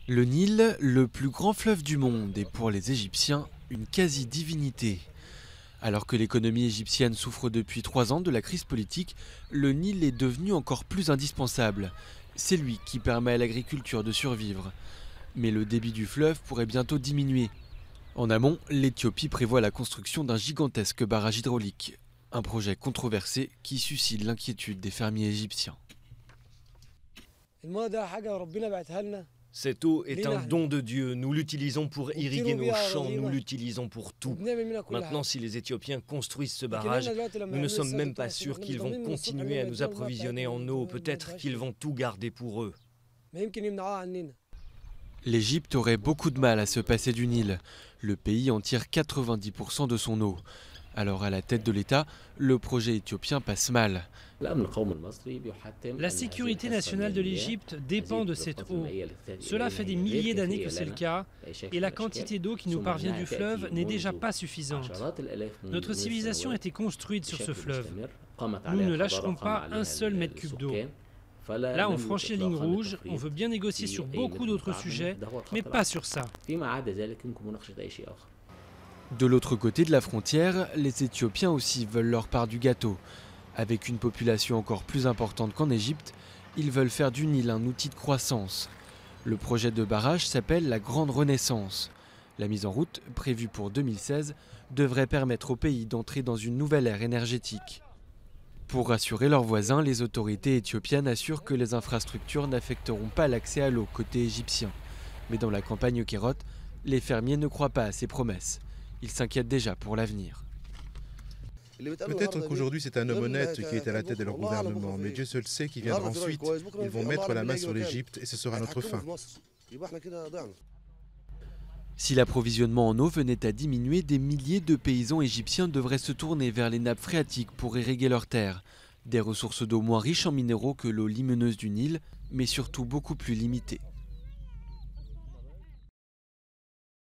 Le Nil, le plus grand fleuve du monde, est pour les Égyptiens une quasi-divinité. Alors que l'économie égyptienne souffre depuis 3 ans de la crise politique, le Nil est devenu encore plus indispensable. C'est lui qui permet à l'agriculture de survivre. Mais le débit du fleuve pourrait bientôt diminuer. En amont, l'Éthiopie prévoit la construction d'un gigantesque barrage hydraulique. Un projet controversé qui suscite l'inquiétude des fermiers égyptiens. Cette eau est un don de Dieu. Nous l'utilisons pour irriguer nos champs, nous l'utilisons pour tout. Maintenant, si les Éthiopiens construisent ce barrage, nous ne sommes même pas sûrs qu'ils vont continuer à nous approvisionner en eau. Peut-être qu'ils vont tout garder pour eux. L'Égypte aurait beaucoup de mal à se passer du Nil. Le pays en tire 90% de son eau. Alors à la tête de l'État, le projet éthiopien passe mal. La sécurité nationale de l'Égypte dépend de cette eau. Cela fait des milliers d'années que c'est le cas, et la quantité d'eau qui nous parvient du fleuve n'est déjà pas suffisante. Notre civilisation a été construite sur ce fleuve. Nous ne lâcherons pas un seul mètre cube d'eau. Là, on franchit la ligne rouge, on veut bien négocier sur beaucoup d'autres sujets, mais pas sur ça. De l'autre côté de la frontière, les Éthiopiens aussi veulent leur part du gâteau. Avec une population encore plus importante qu'en Égypte, ils veulent faire du Nil un outil de croissance. Le projet de barrage s'appelle la Grande Renaissance. La mise en route, prévue pour 2016, devrait permettre au pays d'entrer dans une nouvelle ère énergétique. Pour rassurer leurs voisins, les autorités éthiopiennes assurent que les infrastructures n'affecteront pas l'accès à l'eau côté égyptien. Mais dans la campagne Kérot, les fermiers ne croient pas à ces promesses. Ils s'inquiètent déjà pour l'avenir. Peut-être qu'aujourd'hui c'est un homme honnête qui est à la tête de leur gouvernement, mais Dieu seul sait qui viendra ensuite. Ils vont mettre la main sur l'Égypte et ce sera notre fin. Si l'approvisionnement en eau venait à diminuer, des milliers de paysans égyptiens devraient se tourner vers les nappes phréatiques pour irriguer leurs terres. Des ressources d'eau moins riches en minéraux que l'eau limeneuse du Nil, mais surtout beaucoup plus limitées.